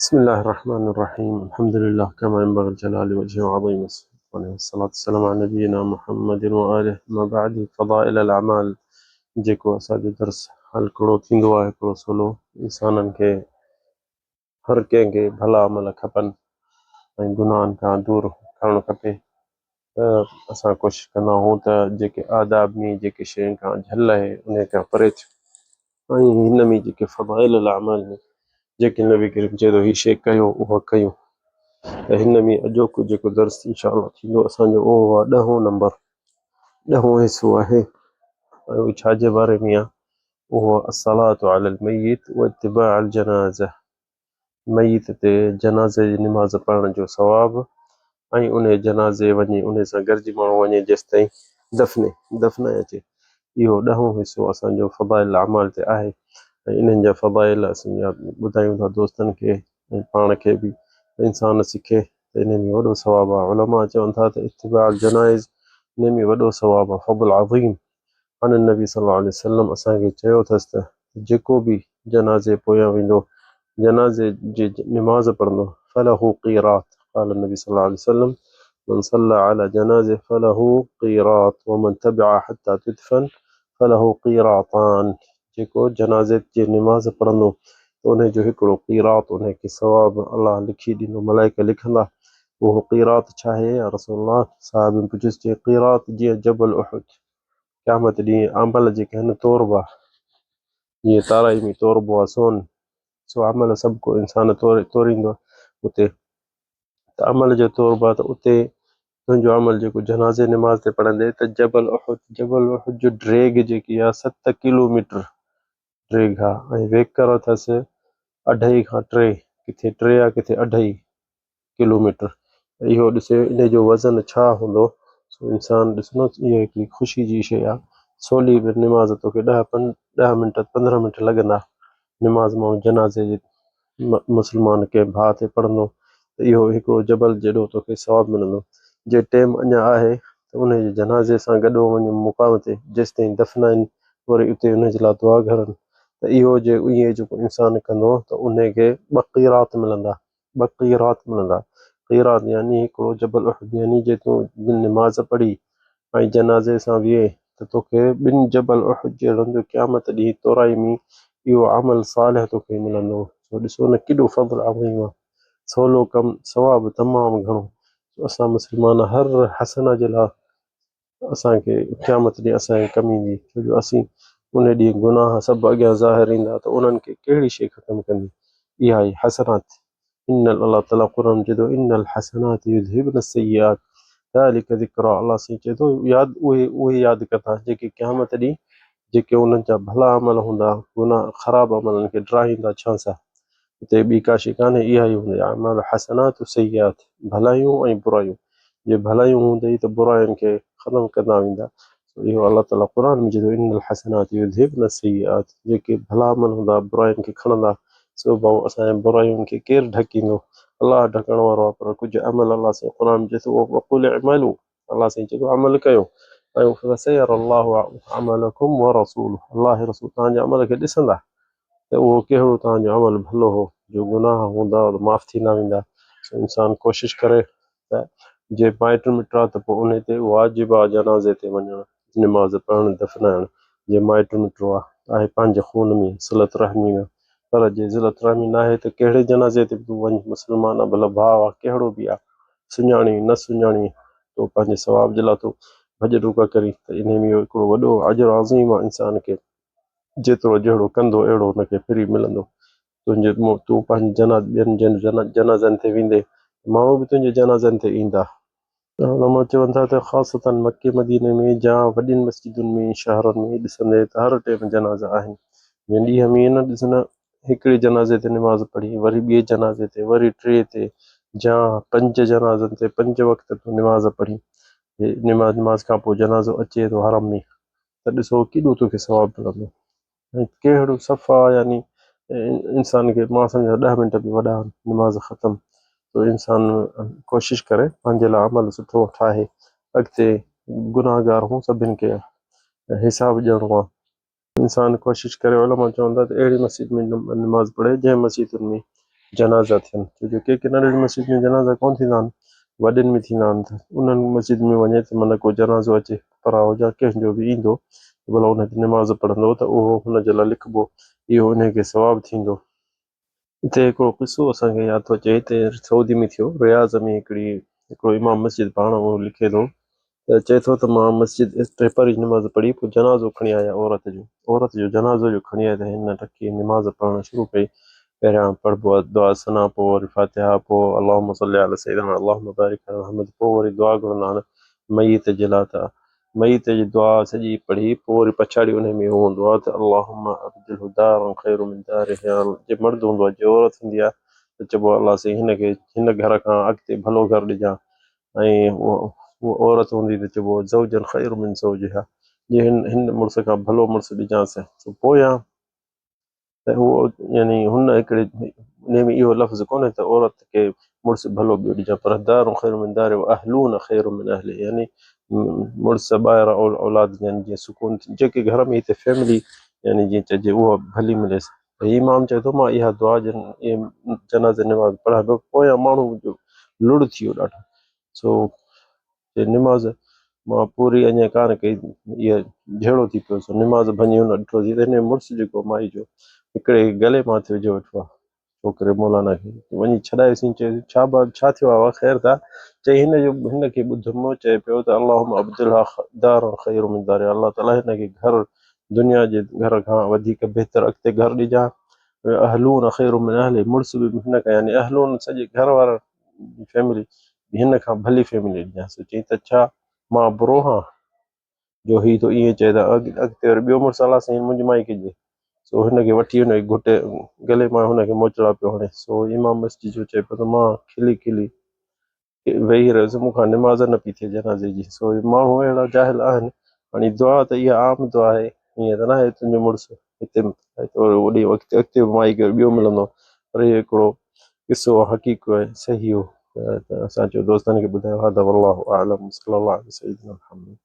بسم الله الرحمن الرحيم الحمد لله كما ينبغي لجلال وجهه وعظيم سلطانه والصلاة والسلام على نبينا محمد وآله ما بعد فضائل الأعمال जेको असांजो दर्स हल कहिड़ो थींदो आहे हिकिड़ो सवलो इंसाननि खे हर कंहिंखे भला अमल खपनि ऐं गुनाहनि खां दूर करणु खपे त असां कोशिशि कंदा आहियूं त जेके आदाब में जेके शयुनि खां झल आहे उन खां परे थियूं ऐं हिन में जेके फज़ाइल अमल में जेके नबी करीम चए थो हीअ शइ कयो उहा कयूं त हिन में अॼोको जेको दर्स इंशाअल्लाह थींदो असांजो उहो आहे 10हों नंबर 10हों हिसो आहे ऐं उहो छाजे बारे में आहे उहो अस्सलातु अलल मय्यित व इत्तिबाअल जनाज़ह मय्यित ते जनाज़े जी निमाज़ पढ़ण जो सवाब ऐं उन जनाज़े वञी उन सां गॾिजी माण्हू वञे जेसिताईं दफ़नाए अचे इहो 10हों हिसो असांजो फ़ज़ाइल अमाल ते आहे ऐं इन्हनि जा फ़ज़ाइल असीं ॿुधायूं था दोस्तनि खे ऐं पाण खे बि इंसान सिखे त इन में वॾो सवाबु आहे उलमा चवनि था त इत्तिबाअल जनाइज़ इन में वॾो सवाबु आहे फ़ज़ल अज़ीम अन नबी सल्लल्लाहु अलैहि वसल्लम असांखे चयो अथसि त जेको बि जनाज़े पोयां वेंदो जनाज़े जी निमाज़ पढ़ंदो फलहू क़ीरात क़ाल नबी सल्लल्लाहु अलैहि वसल्लम मन सल्ला अला जनाज़े फलहू क़ीरात वमन तबिअ हत्ता तुदफन फलहू क़ीरातान जेको जनाज़े जी निमाज़ पढ़ंदो त उनजो हिकिड़ो क़ीरात उनखे सवाबु अलाह लिखी ॾींदो मलाइका लिखंदा उहो क़ीरात छा आहे या रसूलल्लाह साहिबनि पुछियुसि चई क़ीरात जीअं जबल उहद क़यामत ॾींहुं अमल जेके आहिनि तोरबा जीअं ताराई में तोरबो आहे सोन सो अमल सभु को इंसान तोरींदो आहे उते त अमल जो तोरबा त उते तुंहिंजो अमल जेको जनाज़े निमाज़ ते पढ़ंदे त जबल उहद जो ड्रैग जेकी आहे 7 किलोमीटर ड्रैग आहे ऐं वेकर अथसि 2.5 खां 3 किथे 3 आहे किथे 2.5 किलोमीटर इहो ॾिसे इन जो वज़न छा हूंदो सो इंसान ॾिसंदो इहा हिकिड़ी ख़ुशी जी शइ आहे सवली बि निमाज़ तोखे 10 मिंट 15 मिंट लॻंदा निमाज़ मां जनाज़े जे मुस्लमान के भाउ ते पढ़ंदो त इहो हिकिड़ो जबल जहिड़ो तोखे सवाबु मिलंदो जे टाइम अञा आहे त उन जे जनाज़े सां गॾु वञी मुक़ाम ते जेसिताईं दफ़नाइनि वरी उते उनजे लाइ दुआ घरनि त इहो जे इएं जेको इंसानु कंदो त उनखे 2 क़ीरात मिलंदा 2 क़ीरात मिलंदा क़ीरात यानी हिकिड़ो जबल उहद यानी जे तूं निमाज़ पढ़ी ऐं जनाज़े सां विहे त तोखे 2 जबल उहद जहिड़ो क़यामत ॾींहुं तोराई में इहो अमल सालिह तोखे मिलंदो सो ॾिसो न केॾो फ़ज़्ल अज़ीम आहे सवलो कमु सवाबु तमामु घणो असां मुस्लमान हर हसना जे लाइ असांखे क़यामत ॾींहुं असांखे कमु ईंदी छो जो असीं उन ॾींहुं गुनाह सभु अॻियां ज़ाहिर ईंदा त उन्हनि खे कहिड़ी शइ ख़तमु कंदी इहा ई हसनात इन अलाह ताला क़ुर में चए थो इनल हसनात युज़हिबन सय्यात ज़ालिक ज़िक्रा अलाह साईं चए थो यादि उहे यादि कंदा जेके क़यामत ॾींहुं जेके उन्हनि जा भला अमल हूंदा गुनाह ख़राब अमलनि खे ड्राहींदा छा सां हिते ॿी का शइ कान्हे इहा ई हूंदी आहे अमल हसनात सय्यात भलायूं ऐं बुरायूं जे भलायूं हूंदई त बुरायुनि खे ख़तमु कंदा वेंदा इहो अलाह ताला क़ुर में चए थो इनल हसनात युज़हिबन सय्यात जेके भला अमल हूंदा बुरायुनि खे खणंदा सो भाऊ असांजे बुरायुनि खे केरु ढकींदो अलाह ढकण वारो आहे पर कुझु अमल अलाह साईं क़ुर में चए थो वक़ुल इअमलू अलाह साईं चए थो अमल कयो ऐं फसयरअल्लाहु अमलकुम व रसूलुहु अलाह रसूल तव्हांजे अमल खे ॾिसंदा त उहो कहिड़ो तव्हांजो अमल भलो हो जो गुनाह हूंदा माफ़ थींदा वेंदा सो इंसानु कोशिशि करे त जे माइट मिट आहे त पोइ उन ते वाजिबु आहे जनाज़े ते वञणु निमाज़ पढ़णु दफ़नाइणु जे माइट मिटो आहे पंहिंजे खून में सिलत रहमी में पर जे ज़िलत रहमी न आहे त कहिड़े जनाज़े ते बि तूं वञ मुस्लमान आहे भला भाउ आहे कहिड़ो बि आहे सुञाणी न सुञाणी तो पंहिंजे सवाब जे लाइ तूं भॼ डुक करी त इन में हिकिड़ो वॾो अजर अज़ीम आहे इंसान खे जेतिरो जहिड़ो कंदो अहिड़ो हुनखे फ्री मिलंदो तूं पंहिंजे ॿियनि जनाज़नि ते वेंदे माण्हू बि तुंहिंजे जनाज़नि ते ईंदा उलमा चवनि था त ख़ासतन मके मदीने में जा वॾियुनि मस्जिदुनि में शहरनि में ॾिसंदे त हर टाइम जनाज़ा आहिनि जीअं ॾींहं में न ॾिसंदा हिकिड़े जनाज़े ते निमाज़ पढ़ी वरी ॿिए जनाज़े ते वरी 3 ते जा 5 जनाज़नि ते 5 वक़्त तूं निमाज़ पढ़ी निमाज़ खां पोइ जनाज़ो अचे थो हरम में त ॾिसो केॾो तोखे सवाबु मिलंदो ऐं कहिड़ो सफ़ा यानी इंसान खे मां सम्झा 10 मिंट बि वॾा निमाज़ ख़तमु तो इंसान कोशिशि करे पंहिंजे लाइ अमल सुठो ठाहे अॻिते गुनाहगार हूं सभिनि खे हिसाबु ॾियणो आहे इंसान कोशिशि करे उलमा चवंदा त अहिड़ी मस्जिद में निमाज़ पढ़े जंहिं मस्जिदुनि में जनाज़ा थियनि, छो जो के नंढड़ी मस्जिद में जनाज़ा कोन थींदा आहिनि, वॾनि में थींदा आहिनि, त उन्हनि मस्जिद में वञे त माना को जनाज़ो अचे पराओ या कंहिंजो बि ईंदो भला उन ते निमाज़ पढ़ंदो त उहो हुनजे लाइ लिखिबो, इहो उनखे सवाबु थींदो। हिते हिकिड़ो किस्सो असांखे यादि थो अचे, हिते सऊदी में थियो, रियाज़ में हिकिड़ो इमाम मस्जिद पाण उहो लिखे थो त चए थो त मां मस्जिद टे जी निमाज़ पढ़ी, पोइ जनाज़ो खणी आया औरत जो जनाज़ो जो खणी आया त हिन टकी निमाज़ पढ़णु शुरू कई। पहिरियां पढ़िबो आहे दुआ सना, पोइ वरी फातिहा, पोइ अल्लाहुम्म सल्ली अला सय्यिदना अल्लाहुम्म बारिक अला मुहम्मद, पोइ वरी दुआ घुरंदा आहिनि मय्यत जे लाइ, त मय्यत जी दुआ सॼी पढ़ी पोइ वरी पछाड़ी उन में उहो हूंदो आहे त अल्लाहुम्म अब्दिलहु दारन खैरु मिन दारिही, जे मर्द हूंदो आहे, जे औरत हूंदी आहे त चइबो आहे अलाह साईं हिनखे हिन घर खां अॻिते भलो घर ॾिजां, ऐं उहा औरत हूंदी त चइबो ज़ौजन खैरु मिन ज़ौजिहा, जे हिन मुड़ुस खां भलो मुड़ुसु ॾिजांसि। पोयां त उहो यानी हुन हिकिड़े उन में इहो लफ़्ज़ कोन्हे त औरत खे मुड़ुसु भलो ॿियो ॾिजां, पर दारुं खैरु मिन दारिही व अहलून खैरु मिन अहलिही, यानी मुड़ुसु ॿाहिरां औलाद ॾियनि जीअं सुकून, जेके घर में हिते फैमिली यानी जीअं चइजे उहा भली मिलेसि। भई इमाम चए थो मां इहा दुआ जनाज़े निमाज़ पढ़ां पियो, पोयां माण्हू जो लुड़ थी वियो ॾाढो, सो निमाज़ मां पूरी अञा कान कई, इहा जहिड़ो थी पियो, सो निमाज़ भञी हुन ॾिठोसीं त हिन मुड़ुसु जेको माई जो हिकिड़े गले माथे विझो वेठो आहे छोकिरे मौलाना खे, वञी छॾायोसीं, चयो छा थियो आहे ख़ैर था, चई हिनखे ॿुधमि चए पियो त अल्लाहुम्म अब्दिलहा दारन खैरु मिन दारिही, अल्लाह ताला हिनखे घर दुनिया जे घर खां वधीक बहितर अॻिते घर ॾिजां, अहलून खैरु मिन अहलिही, मुड़ुसु बि हिन खां यानी अहलून सॼे घर वारा फैमिली हिन खां भली फैमिली ॾिजांसि। चई त छा मां बुरो हां जो हीउ तो ईअं चए त अॻिते वरी ॿियो मुड़ुसु अलाह साईं मुंहिंजी माई खे ॾे, सो हिनखे वठी हुनखे घुटे गले मां हुनखे मोचड़ा पियो हणे। सो इमाम मस्जिद जो चए पियो त मां खिली खिली वेही रहियुसि, मूंखां निमाज़ न पई थिए जनाज़े जी। सो माण्हू अहिड़ा जाहिल आहिनि, हाणे दुआ त इहा आम दुआ आहे, ईअं त न आहे तुंहिंजो मुड़ुसु हिते वॾी अॻिते माई खे ॿियो मिलंदो, पर इहो हिकिड़ो किस्सो हक़ीक़ो आहे, सही हो, त असां चयो दोस्तनि खे ॿुधायो। हा त वल्लाहु आलम, सल्लल्लाहु अलैहि वसल्लम।